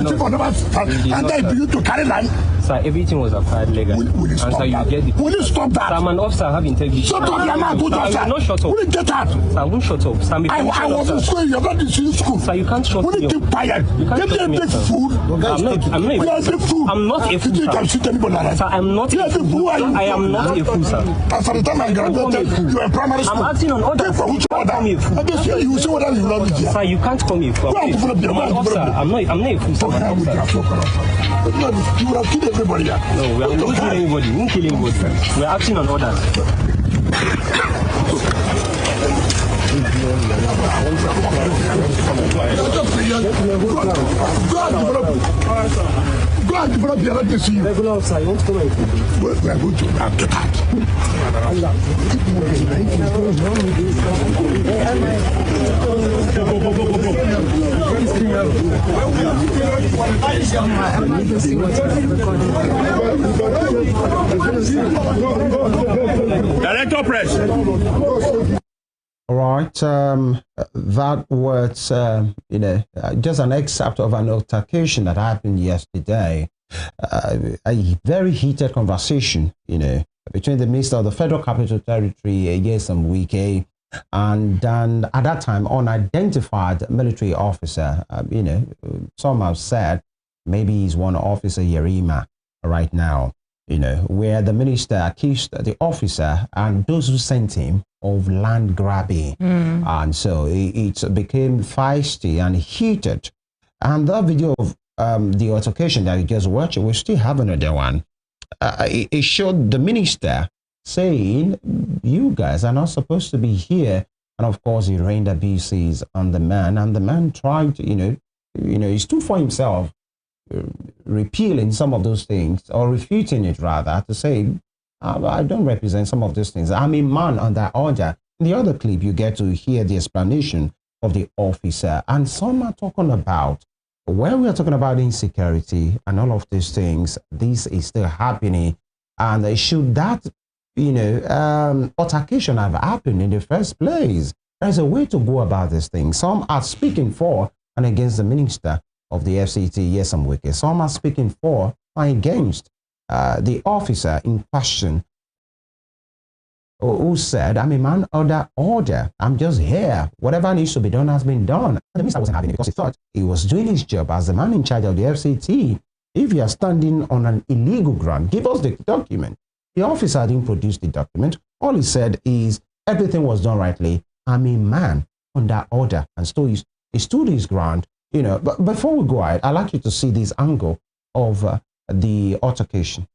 waiting for numbers and then begin to carry land. Sir, everything was applied legally. Will you stop that? Will you stop that? Sir, I'm an officer, I have integrity. Shut up, you're not good officer. I will not shut up. Will you get out? Sir, I won't shut up. Sir, I was in school, you're not in school. Sir, you can't shut me up. Will you keep quiet? You can't shut me up, sir. Food. I'm not a fool, sir. Sir, I'm not a fool. I am not a fool, sir. As for the time I graduated, you were in primary school. I'm acting on orders. For which order? You will see whether you love it. Sir, you can't call me a fool. I'm not a fool, sir. You will have killed everybody. No, we are not killing anybody. We won't kill anybody. We are acting on orders. Go and develop the other to see you. Regular officer, you want to come and we are going to get out. Director Press. All right, that was, just an excerpt of an altercation that happened yesterday. A very heated conversation, between the Minister of the Federal Capital Territory, Nyesom Wike, and then at that time, unidentified military officer. Some have said maybe he's one officer Yerima right now, where the minister accused the officer and those who sent him of land grabbing. And so it became feisty and heated. And that video of the altercation that you just watched, we still have another one. It showed the minister saying, you guys are not supposed to be here. And of course, he rained abuses on the man, and the man tried to, he stood for himself, repealing some of those things, or refuting it rather, to say, I don't represent some of these things. I'm a man under order. In the other clip, you get to hear the explanation of the officer. And some are talking about, when we are talking about insecurity and all of these things, this is still happening. And should that, altercation have happened in the first place? There's a way to go about this thing. Some are speaking for and against the minister of the FCT, Nyesom Wike. Some are speaking for and against the officer in question, who said, I'm a man under order. I'm just here. Whatever needs to be done has been done. The minister wasn't having it because he thought he was doing his job as the man in charge of the FCT. If you are standing on an illegal ground, give us the document. The officer didn't produce the document. All he said is everything was done rightly. I'm a man under order. And so he stood his ground. But before we go ahead, I'd like you to see this angle of the altercation.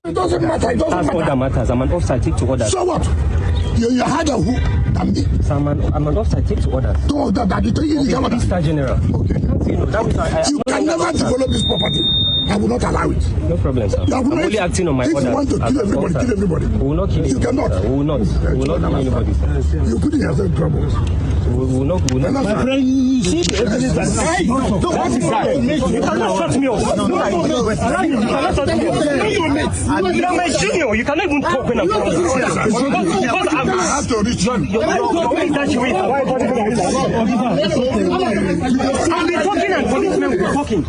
It doesn't matter. That's all that matters. I'm an officer, I take to orders. So what? You had a who? So I'm an officer, I take to orders. So that Mr. General. Okay. You can never develop this property. I will not allow it. No problem, sir. I'm only acting on my orders. If you want to kill everybody, kill everybody. We will not kill you. Cannot. We will not. We will not kill anybody, sir. You're putting yourself in trouble. We will not. My friend, you see the evidence. Hey, don't you cannot shut me off. You cannot shut me off. You are my junior. You cannot even talk when I'm talking. Because I have to reach you. I'll be talking and policemen will be talking.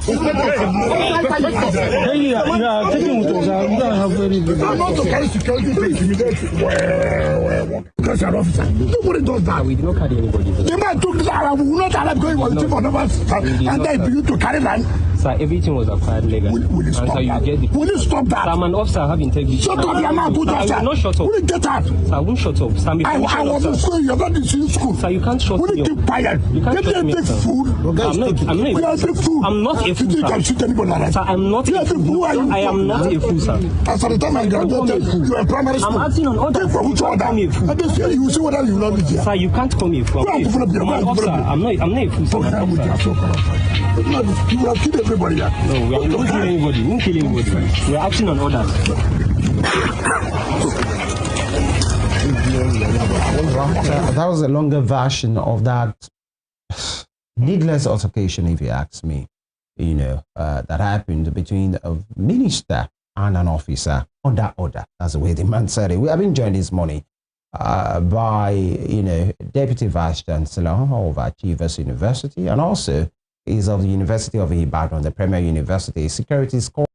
You are taking with us. You don't have any. I'm not to carry security to intimidate you. Because you're an officer. Nobody does that. We did not carry anybody. The man took the Arab, we will not allow going for the chief of numbers, and then for you to carry land. Sir, everything was acquired legally. Will you stop that? Will you stop that? Sir, I'm an officer, I have integrity. Shut up, you're not good officer. I will not shut up. Will you get out? Sir, I won't shut up. Sir, I was in school, you're not in school. Sir, you can't shut me up. Will you keep quiet? You can't shut me up, sir. Food. I'm not a fool. I'm not a fool, You can shoot anybody like that. Sir, I'm not a fool. I am not a fool, sir. As for the time I graduated, you were in primary school. I'm acting on order. For which order? I'm a fool. And then you will see whether you know it here. Sir, you can't call me a fool. I'm an officer. I'm not a fool, sir. You will have killed everybody here. No, we are not killing anybody. We won't kill anybody. We are acting on orders. That was a longer version of that needless altercation, if you ask me, that happened between a minister and an officer under order. That's the way the man said it. We have been joined this morning by, Deputy Vice Chancellor of Achievers University, and also is of the University of Ibadan, the Premier University, security scholar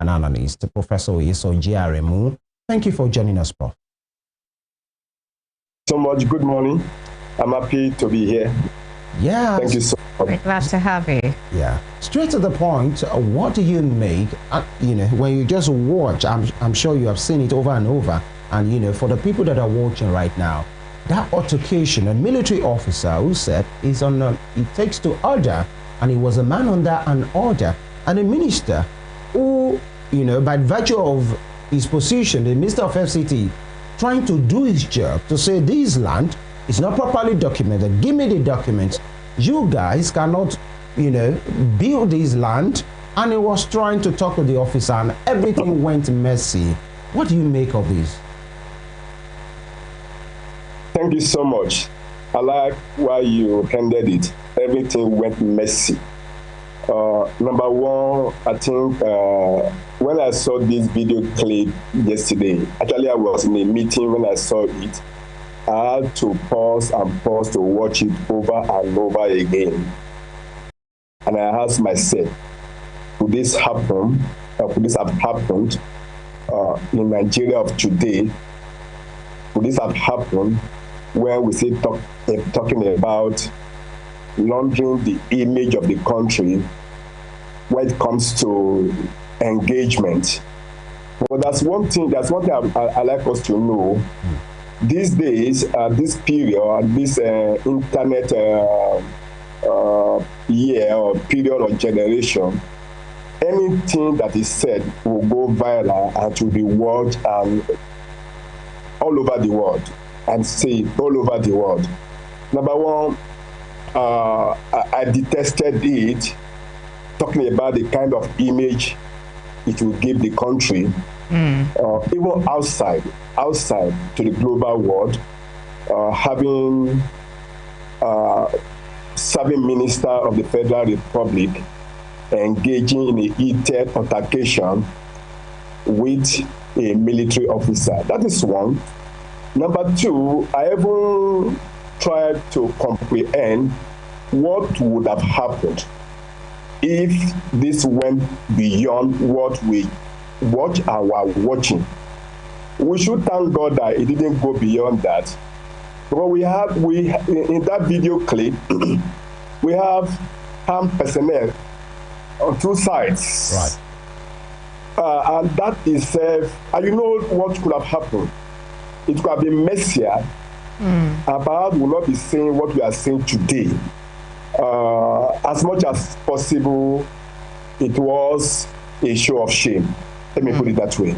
and analyst, Professor Oyesoji Aremu. Thank you for joining us, Prof. So much. Good morning. I'm happy to be here. Yeah. Thank you so much. We're glad to have you. Yeah. Straight to the point, what do you make, when you just watch, I'm sure you have seen it over and over, and, for the people that are watching right now, that altercation, a military officer who said it takes to order, and he was a man under an order, and a minister who, by virtue of his position, the Minister of FCT, trying to do his job to say this land is not properly documented. Give me the documents. You guys cannot, build this land. And he was trying to talk to the officer, and everything went messy. What do you make of this? Thank you so much. I like why you handled it. Everything went messy. Number one, I think when I saw this video clip yesterday, actually I was in a meeting when I saw it. I had to pause to watch it over and over again. And I asked myself, could this happen? Could this have happened in Nigeria of today? Could this have happened when we say talking about laundering the image of the country when it comes to engagement? But that's one thing I like us to know. These days, this period, this internet year or period or generation, anything that is said will go viral and will be watched and all over the world, and say all over the world. Number one, I detested it, talking about the kind of image it will give the country, even outside to the global world, having serving minister of the Federal Republic engaging in a heated altercation with a military officer. That is one. Number two, I even tried to comprehend what would have happened if this went beyond what we watch and were watching. We should thank God that it didn't go beyond that. But we in that video clip, we have armed personnel on two sides. Right. And that is, and you know what could have happened? It could have been messier, and perhaps will not be saying what we are saying today. As much as possible, it was a show of shame. Let me put it that way.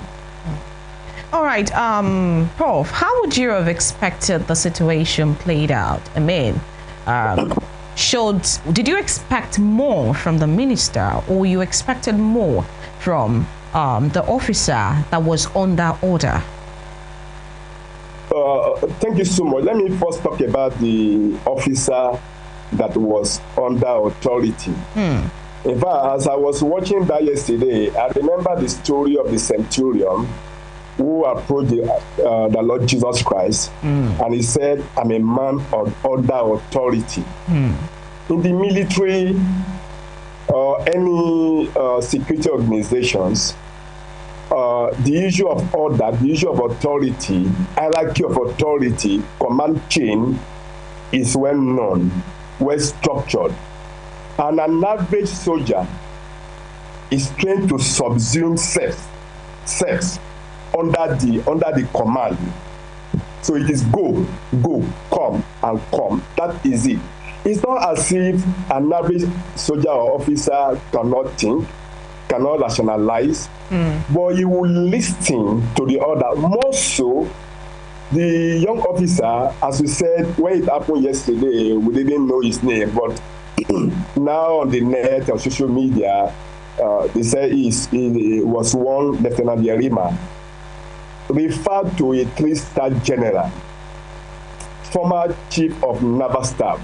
All right, Prof, how would you have expected the situation played out? I mean, did you expect more from the minister, or you expected more from the officer that was under order? Thank you so much. Let me first talk about the officer that was under authority. In fact, as I was watching that yesterday, I remember the story of the centurion who approached the Lord Jesus Christ, and he said, I'm a man of under authority. In the military, or any security organizations, the issue of order, the issue of authority, hierarchy of authority, command chain is well known, well structured. And an average soldier is trained to subsume self under the command. So it is go, come, and come. That is it. It's not as if an average soldier or officer cannot think, cannot rationalize, but he will listen to the order. More so, the young officer, as we said, when it happened yesterday, we didn't know his name, but now on the net, on social media, they say he was one Lieutenant Aremu, referred to a 3-star general, former chief of naval staff.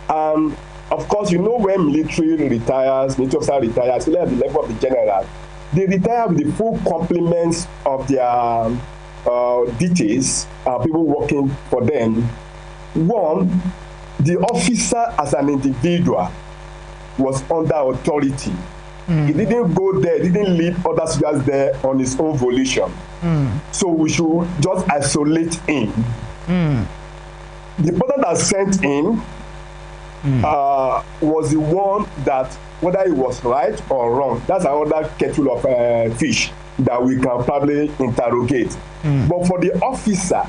Of course, you know when military officer retires, still at the level of the general, they retire with the full complements of their details, people working for them. One, the officer as an individual was under authority. He didn't go there, didn't lead other soldiers there on his own volition. So we should just isolate him. The person that sent him was the one that, whether it was right or wrong, that's another kettle of fish that we can probably interrogate. But for the officer,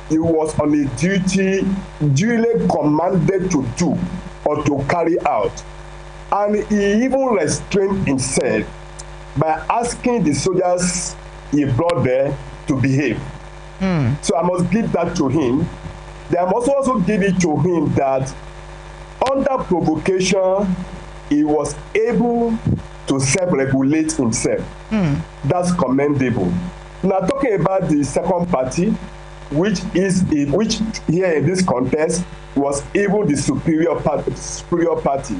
he was on a duty duly commanded to do or to carry out. And he even restrained himself by asking the soldiers he brought there to behave. So I must give that to him. Then I must also give it to him that under provocation, he was able to self-regulate himself. That's commendable. Now, talking about the second party, which here in this context was even the superior party.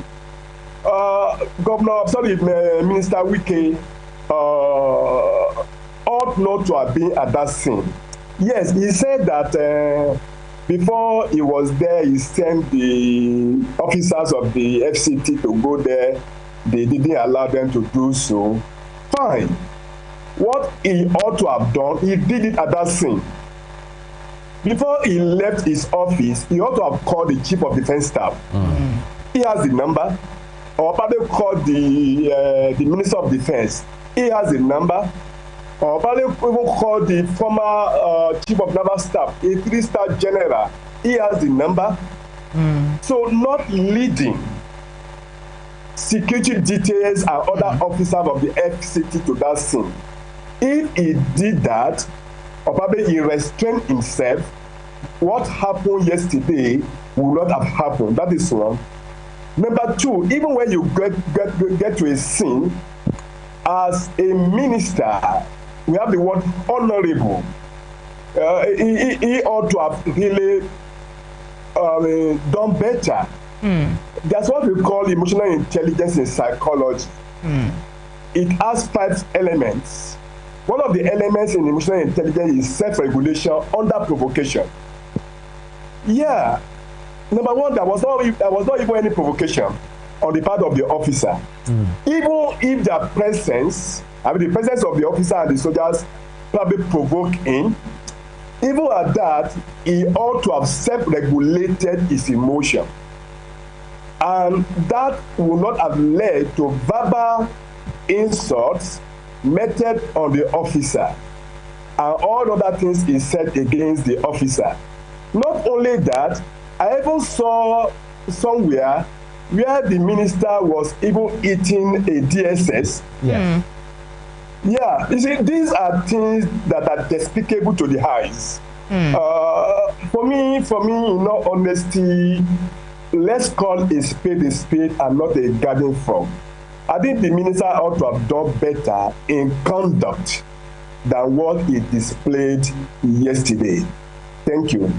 Minister Wike ought not to have been at that scene. Yes, he said that before he was there, he sent the officers of the FCT to go there. They didn't allow them to do so. Fine. What he ought to have done, he did it at that scene. Before he left his office, he ought to have called the chief of defense staff. He has the number. Or probably called the minister of defense. He has the number. Or probably even called the former chief of naval staff, a 3-star general. He has the number. So not leading security details and other officers of the FCT to that scene. If he did that, or probably he restrained himself, what happened yesterday would not have happened. That is one. Number two, even when you get to a scene, as a minister, we have the word honorable. He ought to have really done better. That's what we call emotional intelligence in psychology. It has 5 elements. One of the elements in emotional intelligence is self-regulation under provocation. Yeah. Number one, there was not even any provocation on the part of the officer. Even if the presence of the officer and the soldiers probably provoke him, even at that, he ought to have self-regulated his emotion. And that would not have led to verbal insults meted on the officer and all other things he said against the officer. Not only that, I even saw somewhere where the minister was even eating a DSS. Yeah. Yeah, you see, these are things that are despicable to the eyes. For me, in all honesty, let's call a spade and not a garden frog. I think the minister ought to have done better in conduct than what he displayed yesterday. Thank you.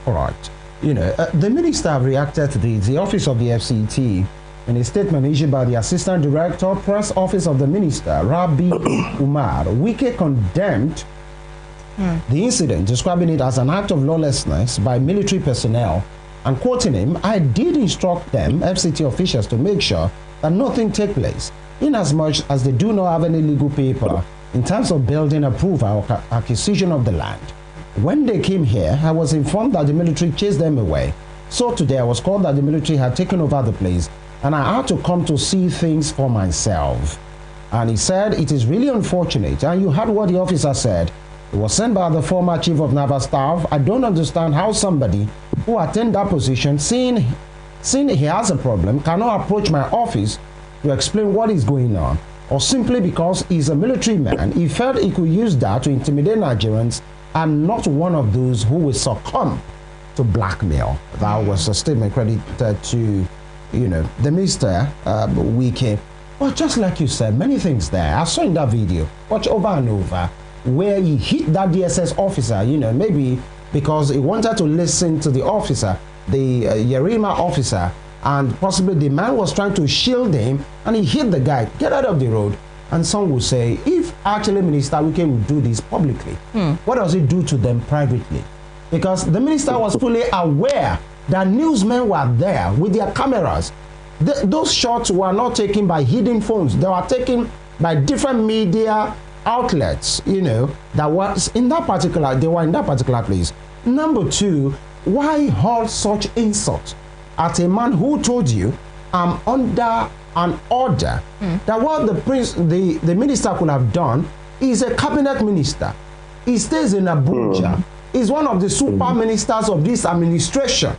All right. The minister reacted to the office of the FCT in a statement issued by the Assistant Director, Press Office of the Minister, Rabi Umar. Wike condemned the incident, describing it as an act of lawlessness by military personnel And quoting him, I did instruct them, FCT officials, to make sure that nothing take place, inasmuch as they do not have any legal paper in terms of building approval or acquisition of the land. When they came here, I was informed that the military chased them away. So today I was called that the military had taken over the place, and I had to come to see things for myself. And he said, it is really unfortunate. And you heard what the officer said. It was sent by the former chief of naval staff. I don't understand how somebody who attained that position, seeing he has a problem, cannot approach my office to explain what is going on. Or simply because he's a military man, he felt he could use that to intimidate Nigerians, and not one of those who will succumb to blackmail. That was a statement credited to, the Minister Wike. But just like you said, many things there. I saw in that video, watch over and over, where he hit that DSS officer, maybe because he wanted to listen to the officer, the Yerima officer, and possibly the man was trying to shield him, and he hit the guy. Get out of the road. And some will say, if actually Minister Wike would do this publicly, what does it do to them privately? Because the minister was fully aware that newsmen were there with their cameras. Those shots were not taken by hidden phones. They were taken by different media outlets, that was in that particular, they were in that particular place. Number two, why hold such insult at a man who told you, I'm under an order, that what the minister could have done is a cabinet minister. He stays in Abuja. He's one of the super ministers of this administration.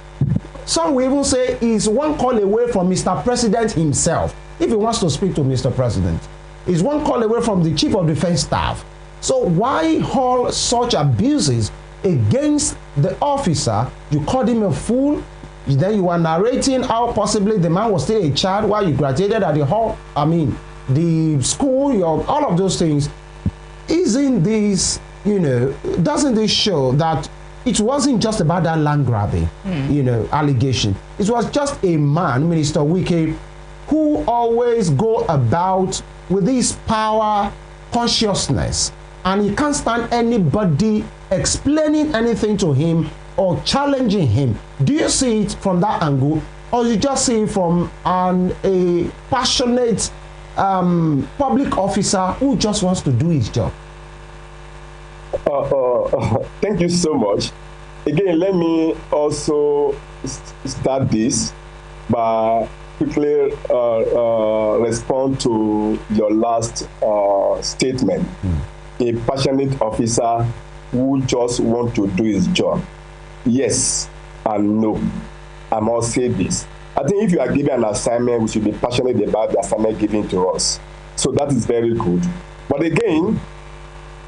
Some will even say he's one call away from Mr. President himself. If he wants to speak to Mr. President, he's one call away from the Chief of Defense Staff. So why hold such abuses against the officer? You called him a fool. Then you are narrating how possibly the man was still a child while you graduated at the school, all of those things. Isn't this, doesn't this show that it wasn't just about that land grabbing, allegation? It was just a man, Minister Wike, who always go about with this power consciousness, and he can't stand anybody explaining anything to him or challenging him. Do you see it from that angle, or you just see it from a passionate public officer who just wants to do his job? Thank you so much. Again, let me also start this by quickly respond to your last statement. A passionate officer who just want to do his job. Yes and no. I must say this. I think if you are given an assignment, we should be passionate about the assignment given to us. So that is very good. But again,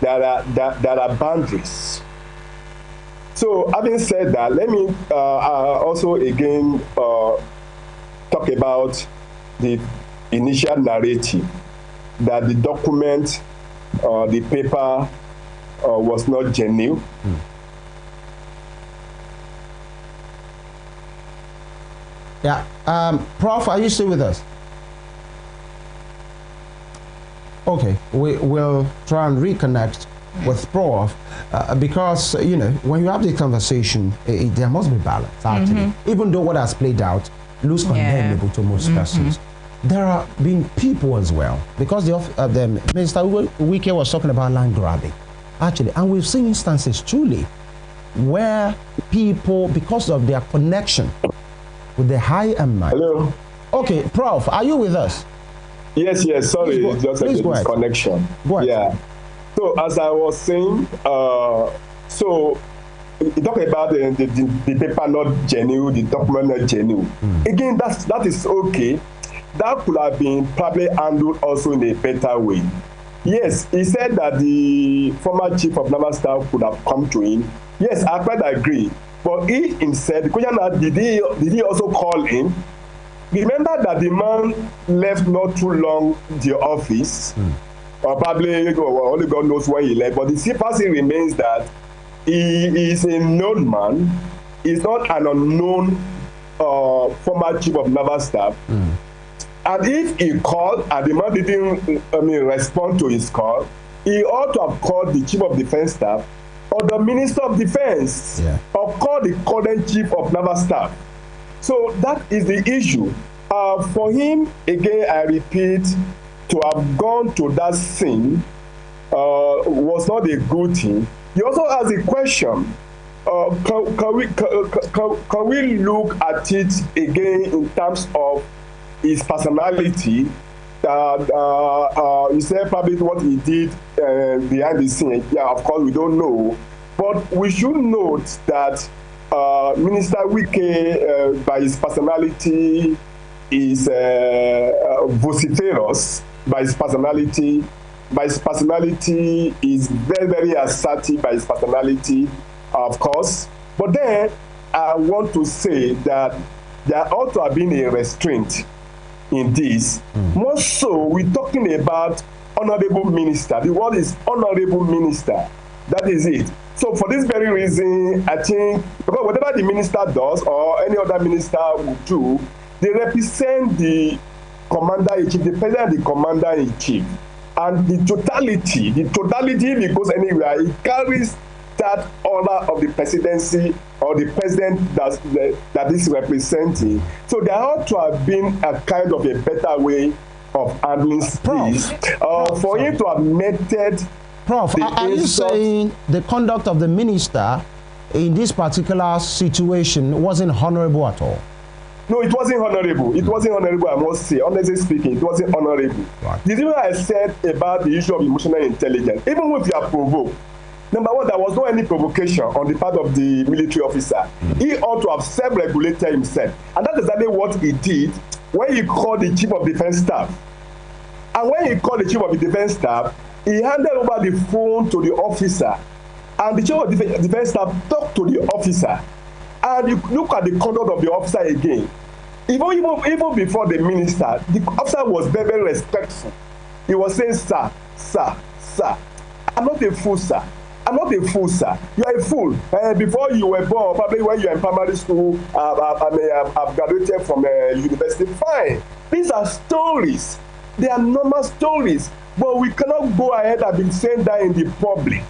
there are boundaries. So having said that, let me also again talk about the initial narrative that the document, the paper was not genuine. Yeah, Prof, are you still with us? Okay, we will try and reconnect with Prof because, when you have the conversation, there must be balance, actually. Even though what has played out looks condemnable to most persons. There are been people as well, because the Minister Wike was talking about land grabbing, actually, and we've seen instances truly where people, because of their connection with the high and mighty. Hello. Okay, Prof, are you with us? Yes. Sorry, it's just a disconnection. Yeah. So as I was saying, so you talk about the paper not genuine, the document not genuine. Again, that is okay. That could have been probably handled also in a better way. Yes, he said that the former chief of naval staff could have come to him. Yes, I quite agree. But he himself, the question is, did he also call him? Remember that the man left not too long the office, or probably only God knows when he left. But the secrecy remains that he is a known man. He's not an unknown former chief of naval staff. And if he called and the man didn't respond to his call, he ought to have called the chief of defense staff or the Minister of Defense, or call the current Chief of Naval Staff. So that is the issue. For him, again, I repeat, to have gone to that scene was not a good thing. He also has a question. Can we look at it again in terms of his personality? You said probably what he did behind the scene. Yeah, of course, we don't know. But we should note that Minister Wike, by his personality, is vociferous. By his personality is very, very assertive. By his personality, of course. But then I want to say that there ought to have been a restraint in this. More so, we're talking about honorable minister. The word is honorable minister. That is it. So for this very reason, I think, because whatever the minister does or any other minister will do, they represent the commander-in-chief, the president and the commander-in-chief. And the totality, if it goes anywhere, it carries that order of the presidency or the president that is representing. So there ought to have been a kind of a better way of handling this. For him to have meted. Prof, are you saying the conduct of the minister in this particular situation wasn't honorable at all? No, it wasn't honorable. It wasn't honorable, I must say. Honestly speaking, it wasn't honorable. Right. The reason I said about the issue of emotional intelligence, even if you are provoked, number one, there was no any provocation on the part of the military officer. He ought to have self-regulated himself. And that's exactly what he did when he called the Chief of Defense Staff. And when he called the Chief of the Defense Staff, he handed over the phone to the officer. And the Chief of Defense Staff talked to the officer. And you look at the conduct of the officer again. Even before the minister, the officer was very, very respectful. He was saying, sir, sir, sir. I'm not a fool, sir. I'm not a fool, sir. You are a fool. Before you were born, probably when you were in primary school, I've graduated from university. Fine. These are stories. They are normal stories. But we cannot go ahead and be saying that in the public.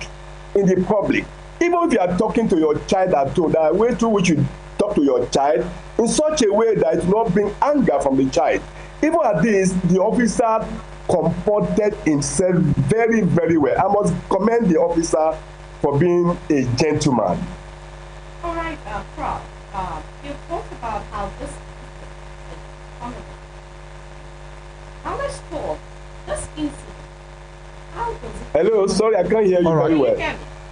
In the public. Even if you are talking to your child at home, there are ways through which you talk to your child in such a way that it will not bring anger from the child. Even at this, the officer comported himself very, very well. I must commend the officer for being a gentleman. All right, Prof. You talked about how this is honorable. Now let's talk. This incident, how does it... Hello, sorry, I can't hear you very well.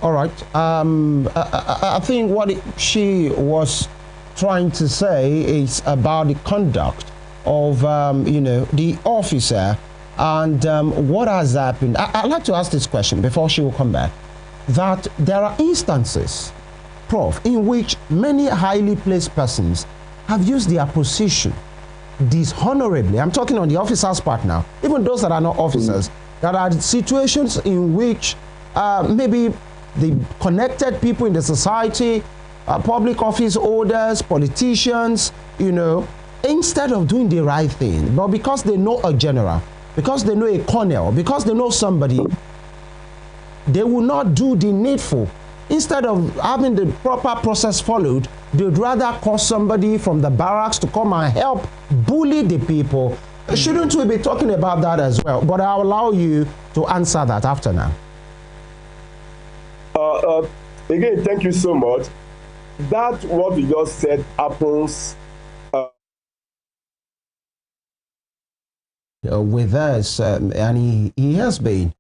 All right. I think what she was trying to say is about the conduct of, the officer and what has happened. I'd like to ask this question before she will come back. That there are instances, Prof, in which many highly placed persons have used their position dishonorably. I'm talking on the officer's part now. Even those that are not officers, there are situations in which maybe the connected people in the society, public office holders, politicians, instead of doing the right thing, but because they know a general, because they know a colonel, because they know somebody, they will not do the needful. Instead of having the proper process followed, they'd rather call somebody from the barracks to come and help bully the people. Shouldn't we be talking about that as well? But I'll allow you to answer that after now. Again, thank you so much. That what we just said happens with us, and he has been,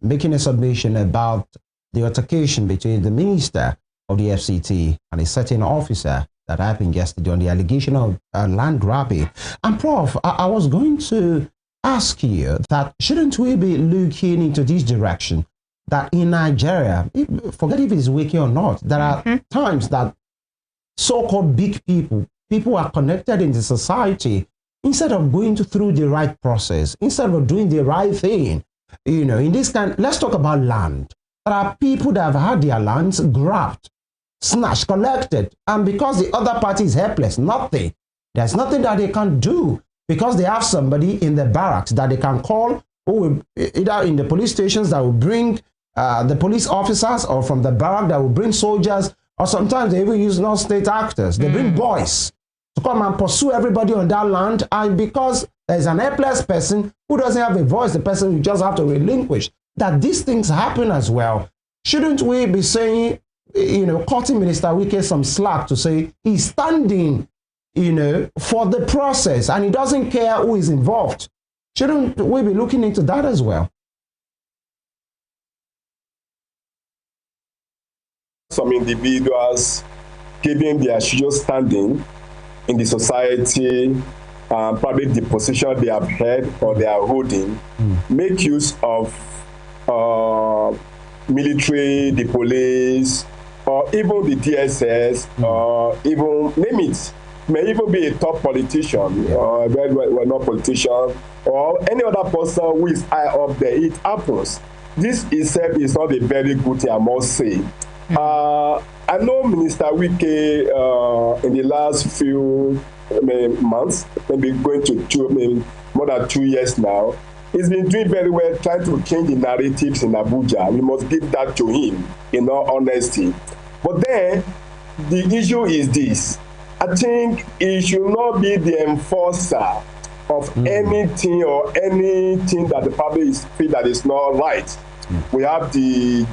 making a submission about the altercation between the minister of the FCT and a certain officer that happened yesterday on the allegation of land grabbing. And Prof, I was going to ask you that shouldn't we be looking into this direction? That in Nigeria, forget if it's Wike or not, there are times that so-called big people are connected in the society, instead of going through the right process, instead of doing the right thing, in this kind, let's talk about land. There are people that have had their lands grabbed, snatched, collected, and because the other party is helpless, there's nothing that they can do, because they have somebody in the barracks that they can call, or either in the police stations that will bring the police officers or from the barrack that will bring soldiers, or sometimes they even use non-state actors. They bring boys to come and pursue everybody on that land, and because there's an helpless person who doesn't have a voice, the person you just have to relinquish, that these things happen as well. Shouldn't we be saying, cutting Minister Wike some slack to say he's standing, for the process and he doesn't care who is involved? Shouldn't we be looking into that as well? Some individuals giving their social standing in the society, probably the position they have held or they are holding, make use of military, the police, or even the DSS, or even, name it, may even be a top politician, we're not politician, or any other person who is high up there. It happens. This itself is not a very good thing, I must say. I know Minister Wike in the last few months, maybe going to more than 2 years now, he's been doing very well trying to change the narratives in Abuja. We must give that to him, in all honesty. But then, the issue is this. I think he should not be the enforcer of anything or anything that the public feel that is not right. We have the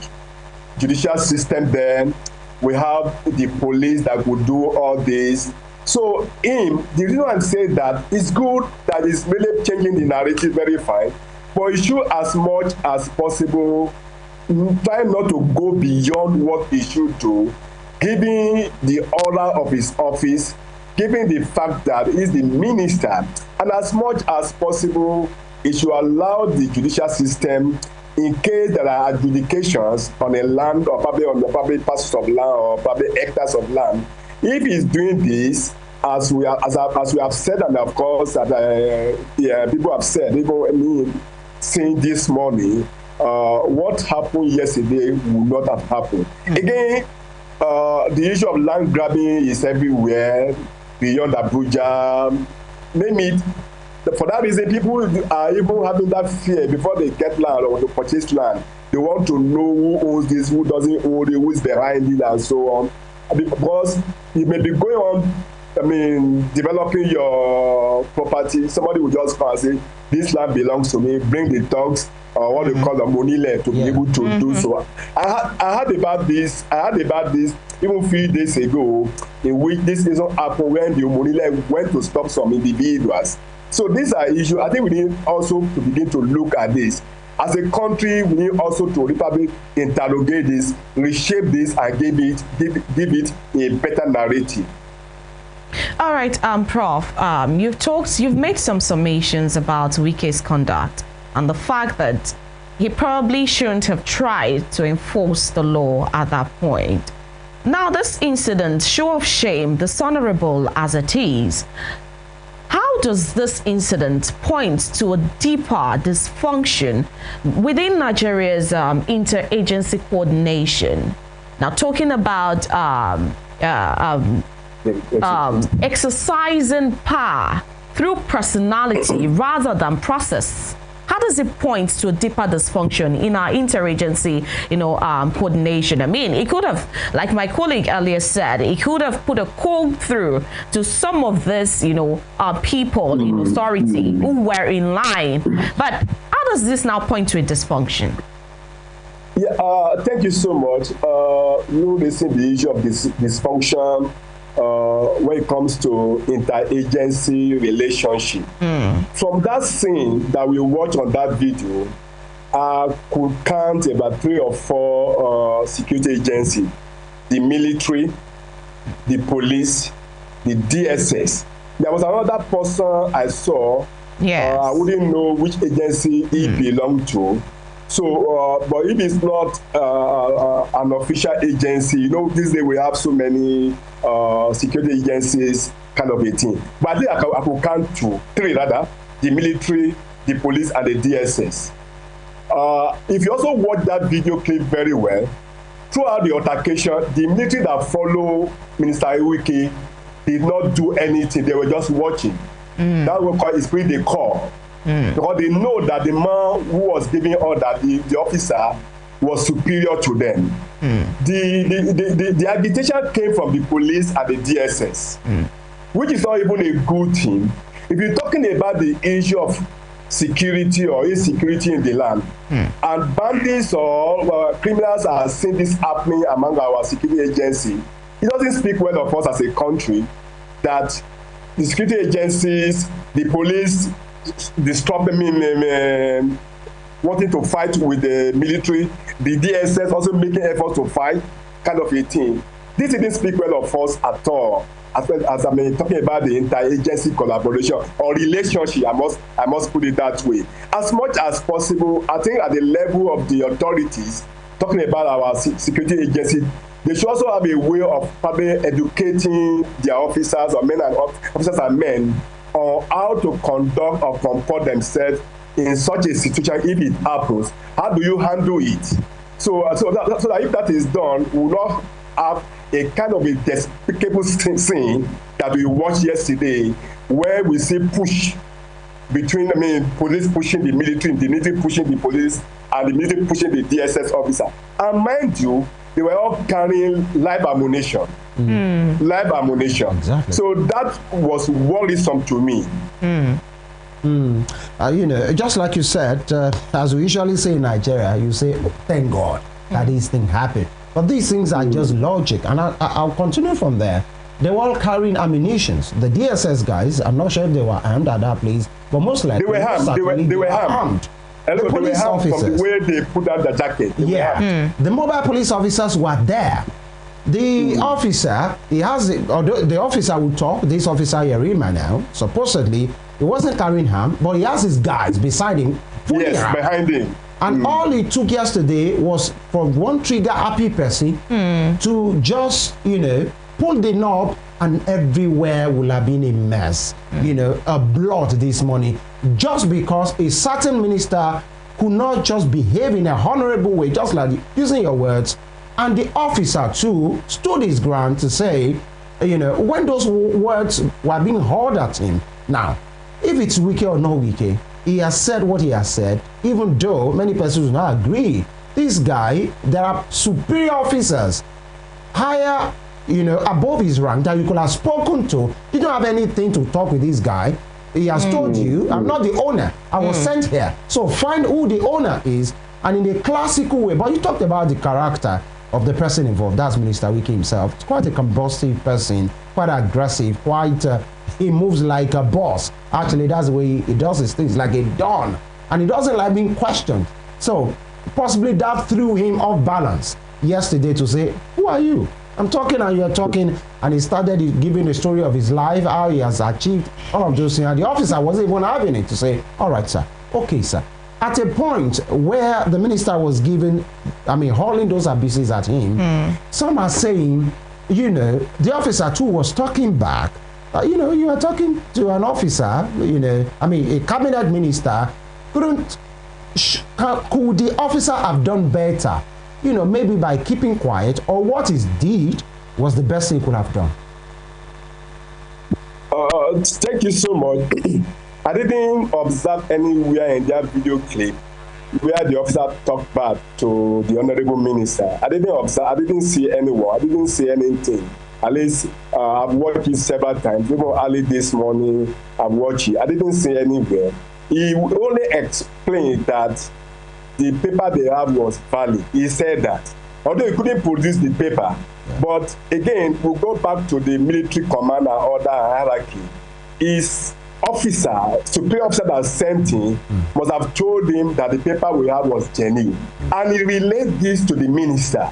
judicial system then, we have the police that would do all this. So the reason I'm saying that it's good that he's really changing the narrative, very fine, but he should, as much as possible, try not to go beyond what he should do, given the order of his office, given the fact that he's the minister, and as much as possible, he should allow the judicial system, in case there are adjudications on a land or probably on the public parcels of land or probably hectares of land. If he's doing this, as we have said, and of course people have said, even saying this morning, what happened yesterday would not have happened. Again, the issue of land grabbing is everywhere beyond Abuja. Name it. For that reason, people are even having that fear before they get land or to purchase land. They want to know who owns this, who doesn't own it, who is behind it, and so on. Because you may be going on, developing your property. Somebody will just come and say, this land belongs to me, bring the dogs, or what they call the money land to be able to do so. I heard about this even a few days ago, in which this is what happened when the money land went to stop some individuals. So these are issues. I think we need also to begin to look at this. As a country, we need also to probably interrogate this, reshape this, and give it a better narrative. All right, Prof. You've made some summations about Wike's conduct and the fact that he probably shouldn't have tried to enforce the law at that point. Now, this incident, show of shame, dishonorable as it is, how does this incident point to a deeper dysfunction within Nigeria's interagency coordination? Now, talking about exercising power through personality rather than process. How does it point to a deeper dysfunction in our interagency, coordination? I mean, it could have, like my colleague earlier said, it could have put a call through to some of this, people in authority who were in line. But how does this now point to a dysfunction? Yeah, thank you so much. You listen the issue of this dysfunction when it comes to interagency relationship. From that scene that we watch on that video, I could count about 3 or 4 security agencies: the military, the police, the DSS. There was another person I saw. Yes. I wouldn't know which agency he belonged to. So, but if it's not an official agency, these days we have so many security agencies, kind of a thing. But I think I could count 3 rather: the military, the police, and the DSS. If you also watch that video clip very well, throughout the altercation, the military that follow Minister Wike did not do anything. They were just watching. That was called esprit de corps. Because they know that the man who was giving order, the officer, was superior to them. The agitation came from the police and the DSS, which is not even a good thing. If you're talking about the issue of security or insecurity in the land, and bandits or criminals are seeing this happening among our security agency, it doesn't speak well of us as a country that the security agencies, the police, wanting to fight with the military, the DSS also making efforts to fight, kind of a thing. This didn't speak well of us at all. As I mean, talking about the interagency collaboration or relationship, I must put it that way. As much as possible, I think at the level of the authorities, talking about our security agency, they should also have a way of probably educating their officers or officers and men on how to conduct or comport themselves in such a situation if it happens. How do you handle it? So that if that is done, we will not have a kind of a despicable scene that we watched yesterday, where we see push between, police pushing the military pushing the police, and the military pushing the DSS officer. And mind you, they were all carrying live ammunition. Live ammunition. Exactly. So that was worrisome to me. Just like you said, as we usually say in Nigeria, you say, oh, thank God that these things happen. But these things are just logic. And I'll continue from there. They were all carrying ammunitions. The DSS guys, I'm not sure if they were armed at that place, but most likely they were armed. They were armed. The police officers, from the way they put out the jacket. The mobile police officers were there. The officer, the officer will talk, this officer Yarima now, supposedly, he wasn't carrying harm, but he has his guys beside him. Behind him. And all he took yesterday was from one trigger happy person to just, pull the knob, and everywhere will have been a mess, a blood this morning, just because a certain minister could not just behave in a honorable way, just like using your words, and the officer too stood his ground to say, when those words were being hurled at him. Now, if it's Wike or not Wike, he has said what he has said, even though many persons do not agree. This guy, there are superior officers, higher, above his rank that you could have spoken to. You don't have anything to talk with this guy. He has told you, I'm not the owner. I was sent here. So find who the owner is, and in a classical way. But you talked about the character of the person involved. That's Minister Wike himself. It's quite a combustive person, quite aggressive, he moves like a boss. Actually, that's the way he does his things, like a don. And he doesn't like being questioned. So possibly that threw him off balance yesterday to say, who are you? I'm talking and you're talking. And he started giving the story of his life, how he has achieved all of those things. And the officer wasn't even having it to say, all right, sir. Okay, sir. At a point where the minister was hurling those abuses at him, some are saying, the officer too was talking back. You are talking to an officer, a cabinet minister. Could the officer have done better? Maybe by keeping quiet, or what he did was the best thing he could have done? Thank you so much. I didn't observe anywhere in that video clip where the officer talked back to the honorable minister. I didn't see anyone. I didn't see anything. At least I've watched it several times. Even early this morning, I've watched it. I didn't see anywhere. He only explained that the paper they have was valid. He said that. Although he couldn't produce the paper. But again, we'll go back to the military command and order hierarchy. His officer, superior officer that sent him, must have told him that the paper we have was genuine. And he relayed this to the minister.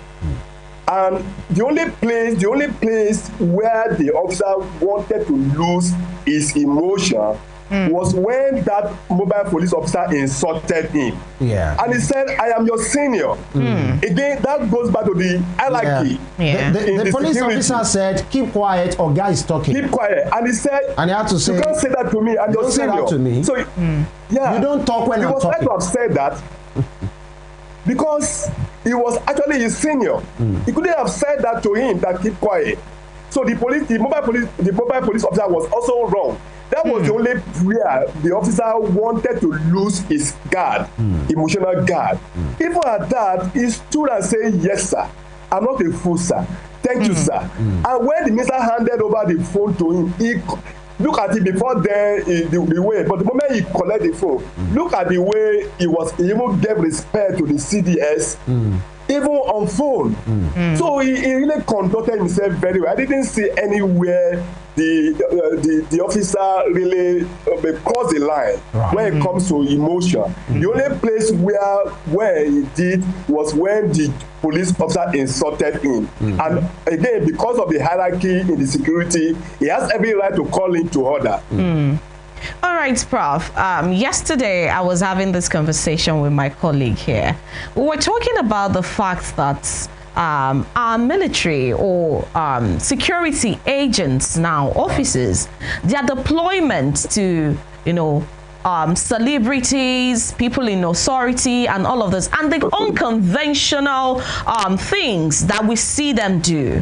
And the only place where the officer wanted to lose his emotion was when that mobile police officer insulted him. And he said, I am your senior. Again, that goes back to the hierarchy. The police officer said, keep quiet or guy is talking. Keep quiet. And he said, and he had to say, you can't say that to me, I'm your senior. Say that to me. So, you don't talk when I'm talking. He was right to have said that because he was actually his senior. He couldn't have said that to him, that keep quiet. So the mobile police officer was also wrong. That was the only where the officer wanted to lose his guard, emotional guard. Even at that, he stood and said, "Yes, sir. I'm not a fool, sir. Thank you, sir." And when the minister handed over the phone to him, he look at it before then the way, but the moment he collect the phone, look at the way he even gave respect to the CDS. Even on phone. So he really conducted himself very well. I didn't see anywhere the officer really crossed the line when it comes to emotion. The only place where he did was when the police officer insulted him. And again, because of the hierarchy in the security, he has every right to call him to order. All right, Prof. Yesterday, I was having this conversation with my colleague here. We were talking about the fact that our military or security agents now, officers, their deployment to, celebrities, people in authority and all of this, and the unconventional things that we see them do.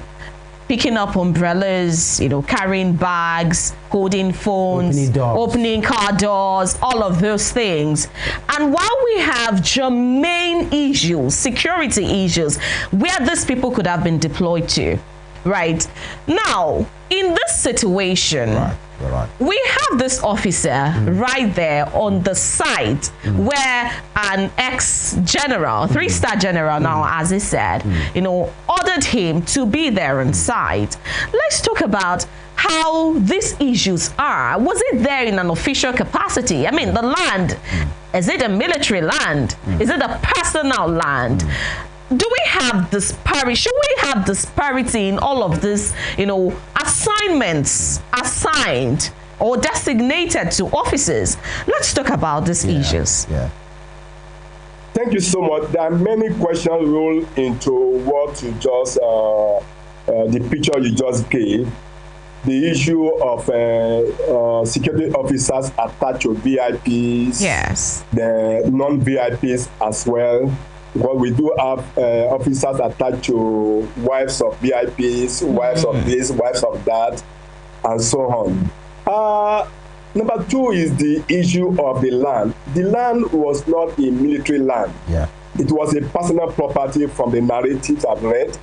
Picking up umbrellas, carrying bags, holding phones, opening car doors, all of those things. And while we have germane issues, security issues, where these people could have been deployed to, right? Now, in this situation, we have this officer right there on the site where an ex-general, 3-star general now, as he said, ordered him to be there on site. Let's talk about how these issues are. Was it there in an official capacity? I mean, the land, is it a military land? Is it a personal land? Do we have disparity? Should we have disparity in all of this, assignments assigned or designated to officers? Let's talk about these issues. Thank you so much. There are many questions rolled into what you just, the picture you just gave. The issue of security officers attached to VIPs, the non-VIPs as well. Because we do have officers attached to wives of VIPs, wives of this, wives of that, and so on. Number two is the issue of the land. The land was not a military land. It was a personal property from the narratives I've read.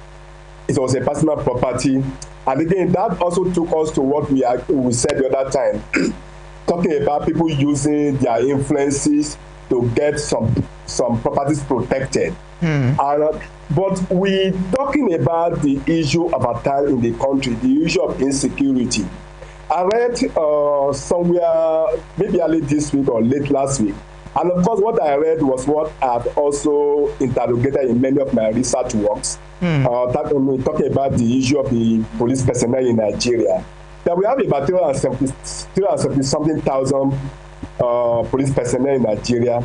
It was a personal property. And again, that also took us to what we said the other time, talking about people using their influences to get some properties protected. But we talking about the issue of a time in the country, the issue of insecurity. I read somewhere, maybe early this week or late last week, and of course what I read was what I've also interrogated in many of my research works, talking about the issue of the police personnel in Nigeria. That we have about 370-something thousand police personnel in Nigeria.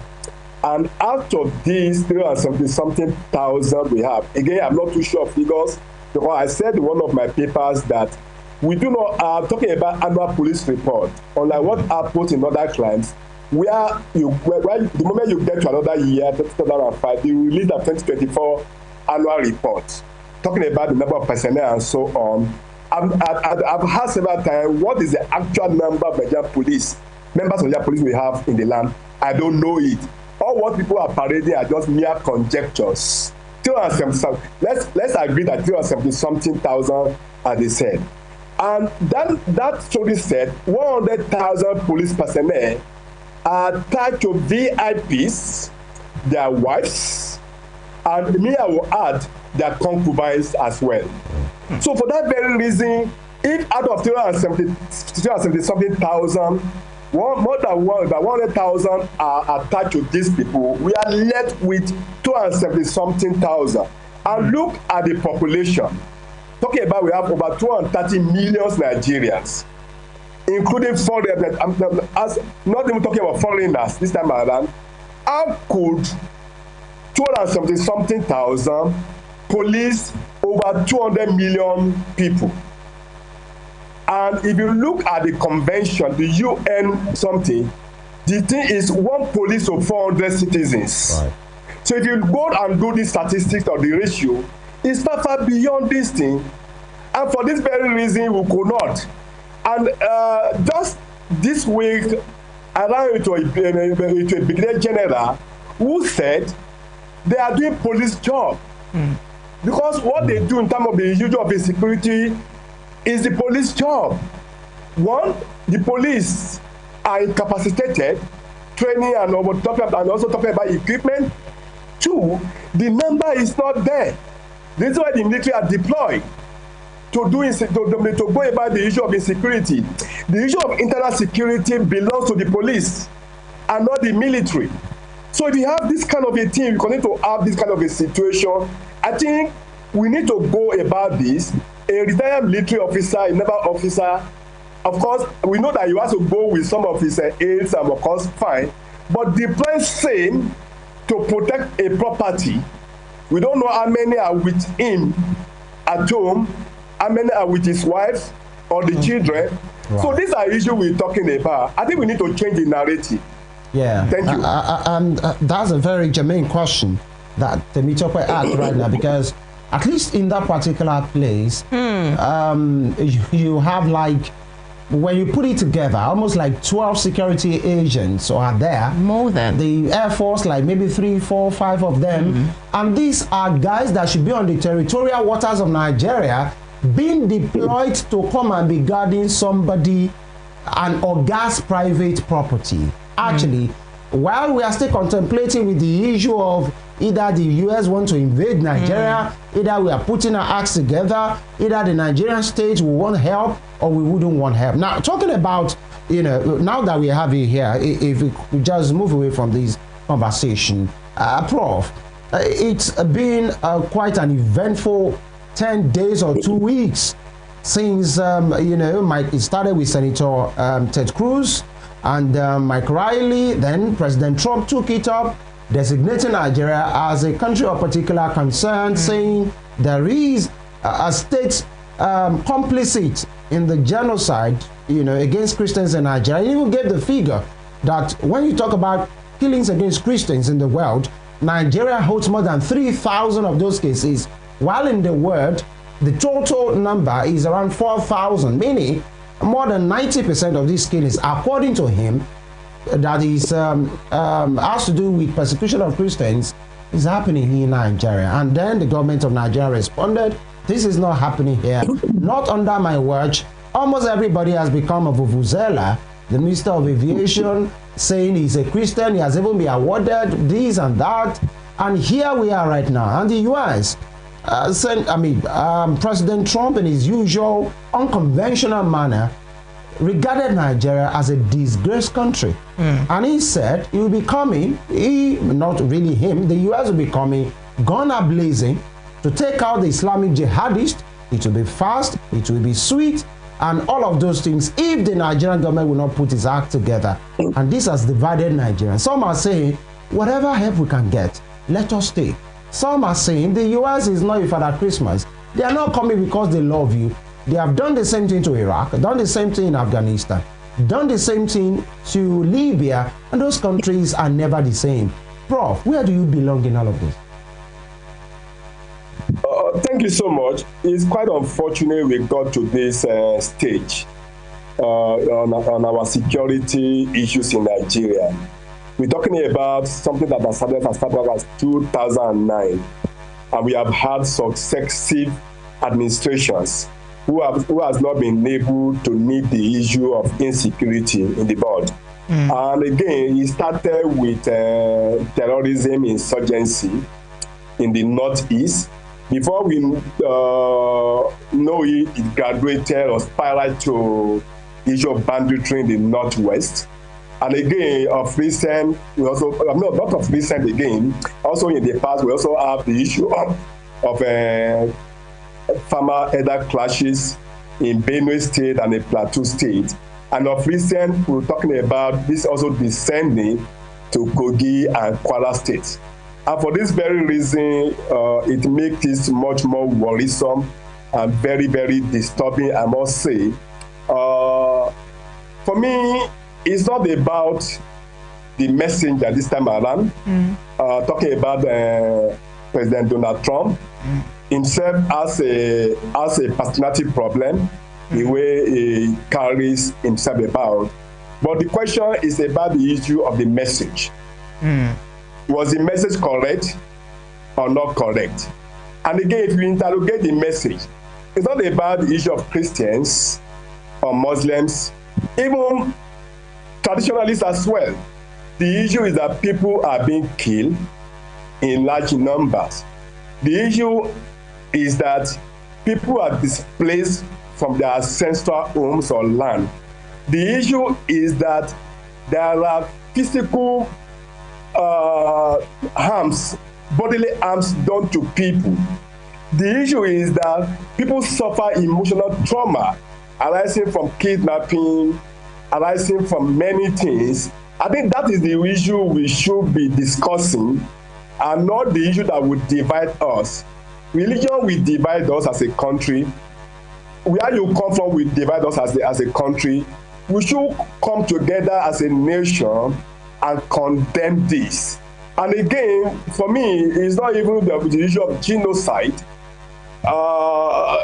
And out of these 370-something thousand we have, again, I'm not too sure of figures, because I said in one of my papers that we do not, talking about annual police report, unlike what happens in other crimes, where the moment you get to another year, 2005, they release the 2024 annual report, talking about the number of personnel and so on. I've heard several times, what is the actual number of Nigerian police, members of Nigerian police we have in the land? I don't know it. All what people are parading are just mere conjectures. Let's agree that 370-something thousand, as they said. And that story said 100,000 police personnel are attached to VIPs, their wives, and me, I will add their concubines as well. So for that very reason, if out of 370-something thousand, more than 100,000 are attached to these people, we are left with 270-something thousand. And look at the population. Talking about we have over 230 million Nigerians, including foreigners. Not even talking about foreigners this time around. How could 270-something thousand police over 200 million people? And if you look at the convention, the UN something, the thing is one police to 400 citizens. Right. So if you go and do the statistics of the ratio, it's not far beyond this thing. And for this very reason, we could not. And just this week I ran into a brigadier general who said they are doing police job. Because what they do in terms of the issue of insecurity is the police job. One, the police are incapacitated, training and also talking about equipment. Two, the number is not there. This is why the military are deployed to go about the issue of insecurity. The issue of internal security belongs to the police and not the military. So if you have this kind of a team, you continue to have this kind of a situation, I think we need to go about this. A retired military officer, a naval officer, of course, we know that you have to go with some of his aides, and of course, fine. But deploy same to protect a property. We don't know how many are with him at home, how many are with his wife or the children. Right. So these are issues we're talking about. I think we need to change the narrative. Yeah. Thank you. That's a very germane question that the Temitope asked right now, because at least in that particular place, you have like, when you put it together, almost like 12 security agents are there. More than. The Air Force, like maybe 3, 4, 5 of them. And these are guys that should be on the territorial waters of Nigeria, being deployed to come and be guarding somebody or gas private property. Actually, while we are still contemplating with the issue of either the US want to invade Nigeria, either we are putting our acts together, either the Nigerian state will want help or we wouldn't want help. Now, talking about, now that we have it here, if we just move away from this conversation, Prof, it's been quite an eventful 10 days or 2 weeks since, it started with Senator Ted Cruz and Mike Riley. Then President Trump took it up, designating Nigeria as a country of particular concern, saying there is a state complicit in the genocide, against Christians in Nigeria. He even gave the figure that when you talk about killings against Christians in the world, Nigeria holds more than 3,000 of those cases, while in the world, the total number is around 4,000, meaning more than 90% of these killings, according to him, that is has to do with persecution of Christians, is happening in Nigeria. And then the government of Nigeria responded, this is not happening here, not under my watch. Almost everybody has become a vuvuzela. The Minister of Aviation saying he's a Christian, he has even been awarded this and that. And here we are right now. And the US, President Trump, in his usual unconventional manner, regarded Nigeria as a disgraced country. And he said he will be coming, not really him, the US will be coming, gun blazing, to take out the Islamic jihadists. It will be fast, it will be sweet, and all of those things if the Nigerian government will not put its act together. And this has divided Nigeria. Some are saying, whatever help we can get, let us stay. Some are saying the US is not your Father Christmas. They are not coming because they love you. They have done the same thing to Iraq, done the same thing in Afghanistan, done the same thing to Libya, and those countries are never the same. Prof, where do you belong in all of this? Thank you so much. It's quite unfortunate we got to this stage on our security issues in Nigeria. We're talking about something that has started as far as 2009, and we have had successive administrations who has not been able to meet the issue of insecurity in the board. And again, it started with terrorism, insurgency in the Northeast. Before we know it graduated or spiraled to issue of banditry in the Northwest. And again, of recent, we also, not of recent again, also in the past, we also have the issue of farmer-elder clashes in Benue State and in Plateau State. And of recent, we're talking about this also descending to Kogi and Kwara State. And for this very reason, it makes it much more worrisome and very, very disturbing, I must say. For me, it's not about the messenger this time around, talking about President Donald Trump himself as a personality problem, the way he carries himself about. But the question is about the issue of the message. Was the message correct or not correct? And again, if you interrogate the message, it's not about the issue of Christians or Muslims, even traditionalists as well. The issue is that people are being killed in large numbers. The issue is that people are displaced from their ancestral homes or land. The issue is that there are physical harms, bodily harms done to people. The issue is that people suffer emotional trauma arising from kidnapping, arising from many things. I think that is the issue we should be discussing, and not the issue that would divide us. Religion will divide us as a country. Where you come from will divide us as a country. We should come together as a nation and condemn this. And again, for me, it's not even the issue of genocide.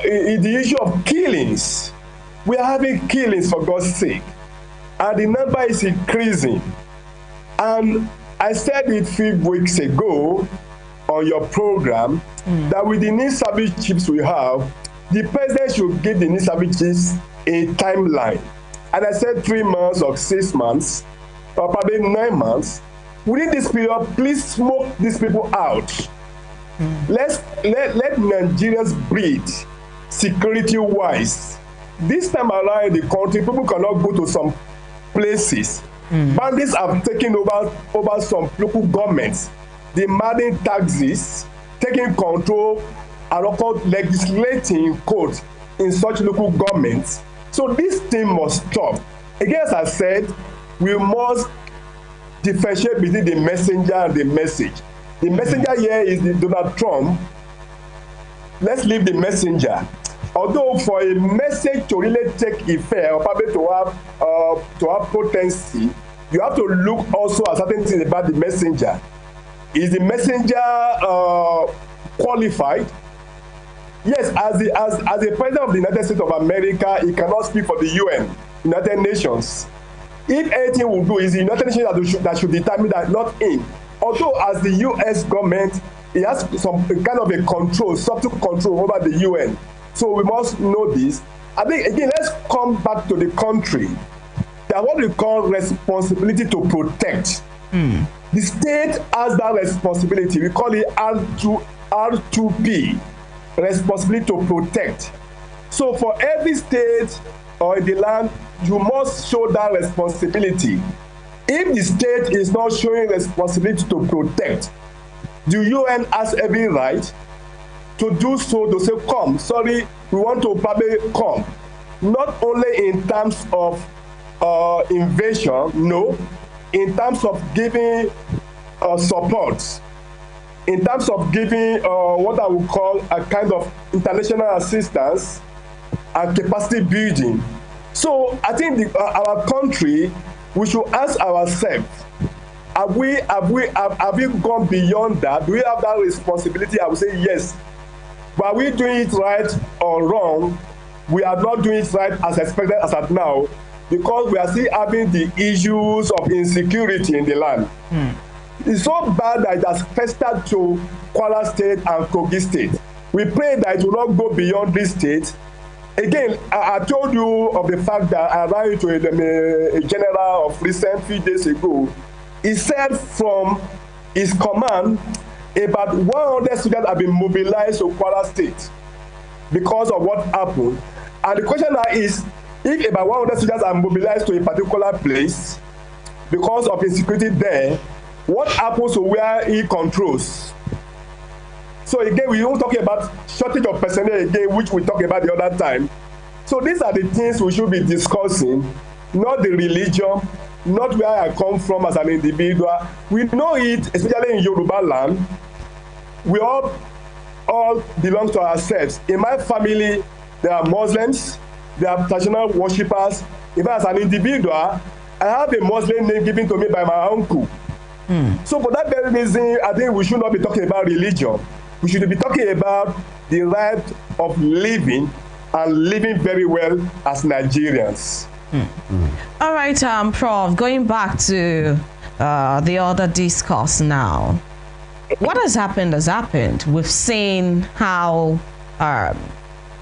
It's the issue of killings. We are having killings, for God's sake. And the number is increasing. And I said it 3 weeks ago on your program that with the new service chiefs we have, the president should give the new service chiefs a timeline. And I said 3 months or 6 months, or probably 9 months. Within this period, please smoke these people out. Let Nigerians breathe security-wise. This time around in the country, people cannot go to some places. Bandits have taken over some local governments, demanding taxes, taking control, and of course legislating codes in such local governments. So this thing must stop. Again, as I said, we must differentiate between the messenger and the message. The messenger here is Donald Trump. Let's leave the messenger. Although for a message to really take effect, or probably to have potency, you have to look also at certain things about the messenger. Is the messenger qualified? Yes, as the president of the United States of America, he cannot speak for the UN, United Nations. If anything will do, is the United Nations that should determine that, not him. Although as the US government, he has some kind of a control, subtle control over the UN. So we must know this. I think, again, let's come back to the country. There are what we call responsibility to protect. The state has that responsibility. We call it R2P, responsibility to protect. So for every state or in the land, you must show that responsibility. If the state is not showing responsibility to protect, the UN has every right to do so, to say, come, sorry, we want to probably come. Not only in terms of invasion, no, in terms of giving support, in terms of giving what I would call a kind of international assistance and capacity building. So I think our country, we should ask ourselves, have we gone beyond that? Do we have that responsibility? I would say yes. But are we doing it right or wrong? We are not doing it right as expected as at now, because we are still having the issues of insecurity in the land. It's so bad that it has festered to Kwara State and Kogi State. We pray that it will not go beyond this state. Again, I told you of the fact that I ran into a general of recent few days ago. He said from his command, about 100 students have been mobilized to Kwara State because of what happened. And the question now is, if about 100 students are mobilized to a particular place because of insecurity there, what happens to where he controls? So again, we don't talk about shortage of personnel again, which we talked about the other time. So these are the things we should be discussing, not the religion, not where I come from as an individual. We know it, especially in Yoruba land. We all belong to ourselves. In my family, there are Muslims, there are traditional worshippers. Even as an individual, I have a Muslim name given to me by my uncle. So for that very reason, I think we should not be talking about religion. We should be talking about the right of living and living very well as Nigerians. All right, Prof, going back to the other discourse now. What has happened. We've seen how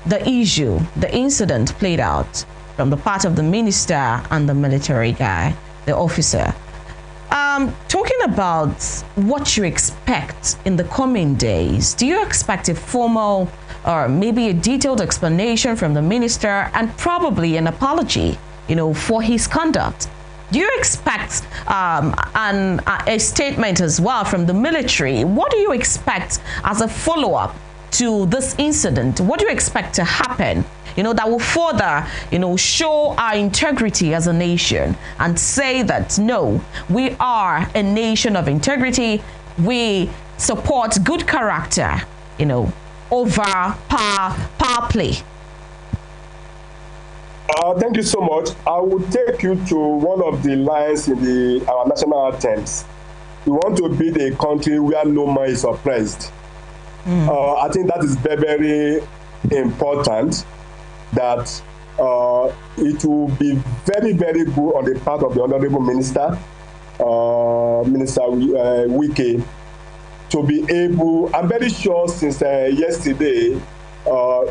the incident played out from the part of the minister and the military guy, the officer. Talking about what you expect in the coming days, do you expect a formal or maybe a detailed explanation from the minister and probably an apology, for his conduct? Do you expect a statement as well from the military? What do you expect as a follow-up to this incident? What do you expect to happen, that will further, show our integrity as a nation and say that, no, we are a nation of integrity. We support good character, over power play? Thank you so much. I will take you to one of the lines in our national anthems. We want to build a country where no man is oppressed. I think that is very, very important, that it will be very, very good on the part of the Honorable Minister, Minister Wike, to be able, I'm very sure since yesterday,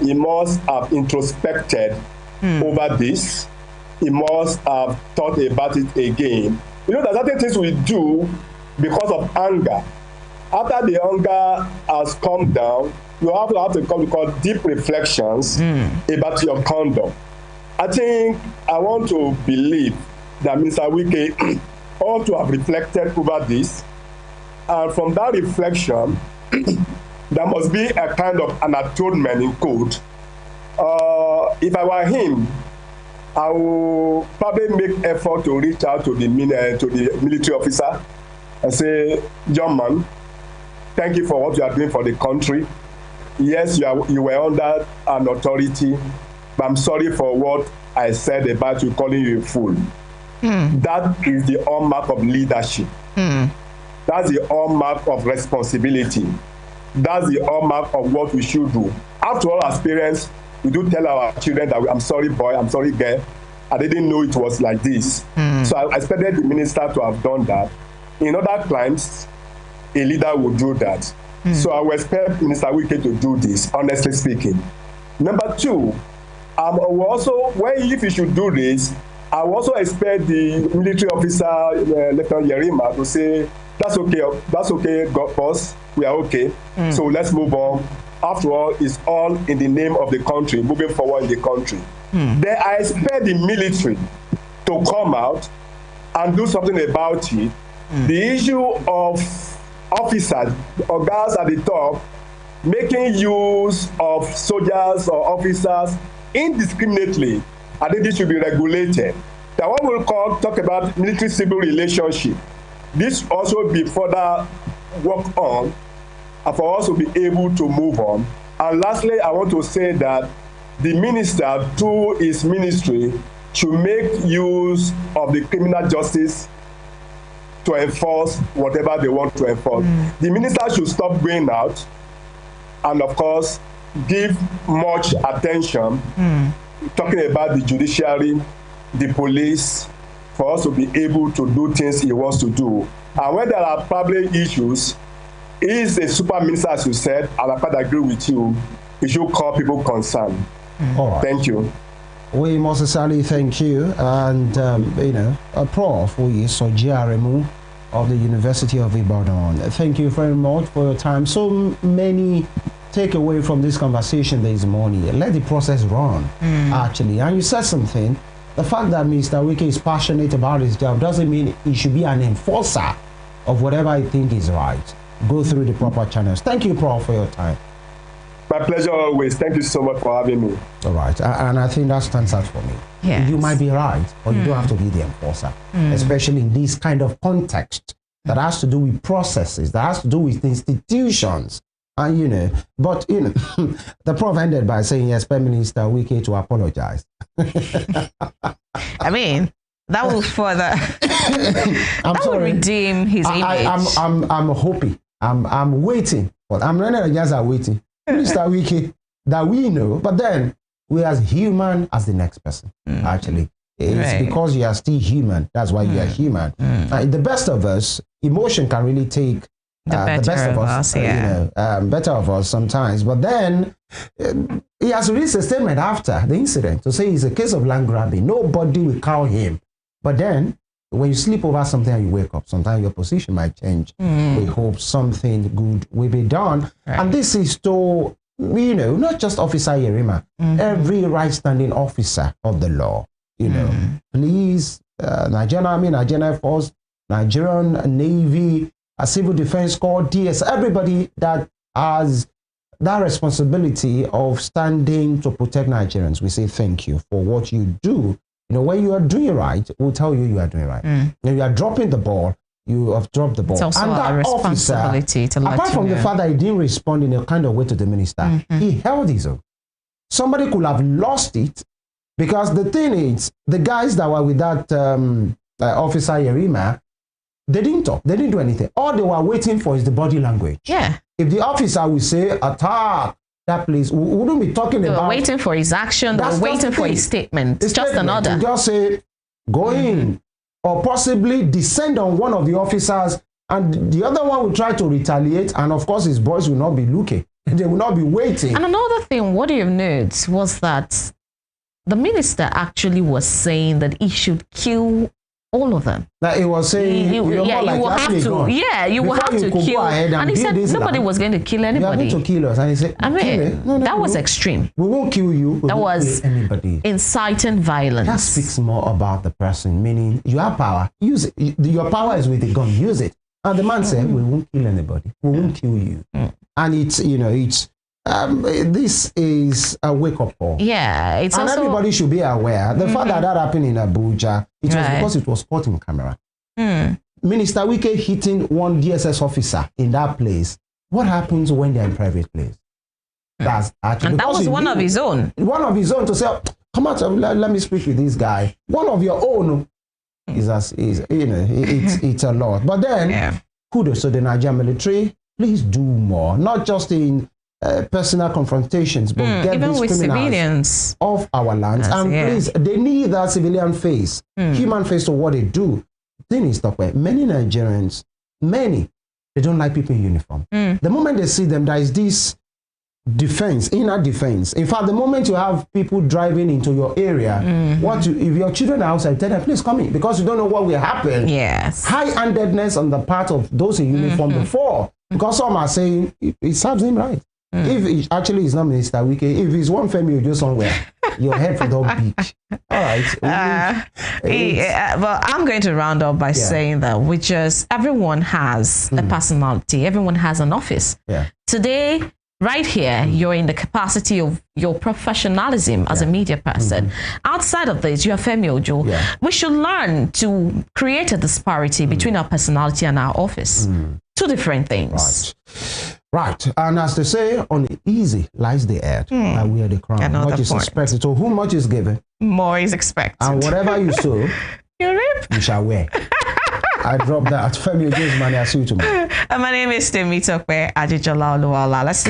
he must have introspected over this. He must have thought about it again. There are certain things we do because of anger. After the anger has come down, you have to come to deep reflections about your conduct. I think I want to believe that Mr. Wike ought to have reflected over this. And from that reflection, there must be a kind of an atonement in code. If I were him, I will probably make effort to reach out to the military officer and say, young man, thank you for what you are doing for the country. Yes, you were under an authority, but I'm sorry for what I said about you, calling you a fool. That is the hallmark of leadership. That's the hallmark of responsibility. That's the hallmark of what we should do. After all, as parents, we do tell our children that I'm sorry, boy, I'm sorry, girl. I didn't know it was like this. So I expected the minister to have done that. In other climes, a leader would do that. So I will expect Minister Wike to do this, honestly speaking. Number two, if you should do this, I will also expect the military officer, Lieutenant Yerima, to say, that's okay, God, boss, we are okay. So let's move on. After all, it's all in the name of the country, moving forward in the country. Then I expect the military to come out and do something about it. The issue of officers or guys at the top making use of soldiers or officers indiscriminately, I think this should be regulated. That what we'll talk about military-civil relationship. This also be further worked on for us to be able to move on. And lastly, I want to say that the minister, through his ministry, should make use of the criminal justice to enforce whatever they want to enforce. The minister should stop going out and, of course, give much attention talking about the judiciary, the police, for us to be able to do things he wants to do. And when there are probably issues, he is a super minister, as you said, and I quite agree with you. He should call people concerned. All right. Thank you. We most sincerely thank you. And, Prof. Oyesoji Aremu of the University of Ibadan, thank you very much for your time. So many takeaway from this conversation this morning. Let the process run, actually. And you said something. The fact that Mr. Wike is passionate about his job doesn't mean he should be an enforcer of whatever he thinks is right. Go through the proper channels. Thank you, Prof, for your time. My pleasure always. Thank you so much for having me. All right. And I think that stands out for me. Yes. You might be right, but you don't have to be the enforcer, especially in this kind of context that has to do with processes, that has to do with institutions. And, the Prof ended by saying, yes, Prime Minister Wike to apologize. I mean, that will further will redeem his image. I'm hoping. I'm waiting. But I'm not just waiting. Minister Wike, that we know, but then we as human as the next person, actually. It's because you are still human. That's why you are human. The best of us, emotion can really take the best of us, better of us sometimes. But then he has released a statement after the incident to say it's a case of land grabbing. Nobody will call him. But then when you sleep over something and you wake up, sometimes your position might change. We hope something good will be done. And this is to, not just Officer Yerima, every right-standing officer of the law. Police, Nigerian Army, Nigerian Air Force, Nigerian Navy, a Civil Defense Corps, DS, everybody that has that responsibility of standing to protect Nigerians. We say thank you for what you do. When you are doing right, we'll tell you are doing right. When you are dropping the ball, you have dropped the ball. It's also a responsibility to let apart from the fact that he didn't respond in a kind of way to the minister, he held his own. Somebody could have lost it, because the thing is, the guys that were with that Officer Yerima, they didn't talk. They didn't do anything. All they were waiting for is the body language. Yeah. If the officer will say, attack that place, we wouldn't be talking about... They were waiting for his action. They were waiting for his statement. It's just an order. Just say, go in. Or possibly descend on one of the officers, and the other one will try to retaliate, and of course his boys will not be looking. They will not be waiting. And another thing, what you noted was that the minister actually was saying that he should kill all of them. That he was saying, you will have to kill. And he said nobody was going to kill anybody. You are going to kill us. And he said, that was extreme. We won't kill you. That was anybody. Inciting violence. That speaks more about the person, meaning you have power. Use it. Your power is with the gun. Use it. And the man said, we won't kill anybody. We won't kill you. And it's, this is a wake-up call. Yeah. And everybody should be aware. The fact that happened in Abuja, it was because it was caught in camera. Minister Wike hitting one DSS officer in that place. What happens when they're in private place? That's actually... And that was one of his own. One of his own to say, come out, let me speak with this guy. One of your own it's a lot. But then, kudos to the Nigerian military. Please do more, not just in personal confrontations, but get even these with civilians off our lands. And please, they need that civilian face, human face to what they do. The thing is, many Nigerians, they don't like people in uniform. The moment they see them, there is this defense, inner defense. In fact, the moment you have people driving into your area, if your children are outside, tell them, please come in, because you don't know what will happen. Yes. High-handedness on the part of those in uniform before, because some are saying it serves him right. If it actually is not Minister Wike, if it's one family, you do somewhere, your head for the beach. All right. Well, I'm going to round up by saying that everyone has a personality, everyone has an office. Today, right here, you're in the capacity of your professionalism as a media person. Outside of this, you are Femi Ojo. We should learn to create a disparity between our personality and our office. Two different things. Right. And as they say, on the easy lies the head. And we are the crown. Much is expected. To whom much is given, more is expected. And whatever you sow, you shall wear. I drop that. Femi Ojo's money. I'll see you tomorrow. My name is Temitope Ajijola Oluwala. Let's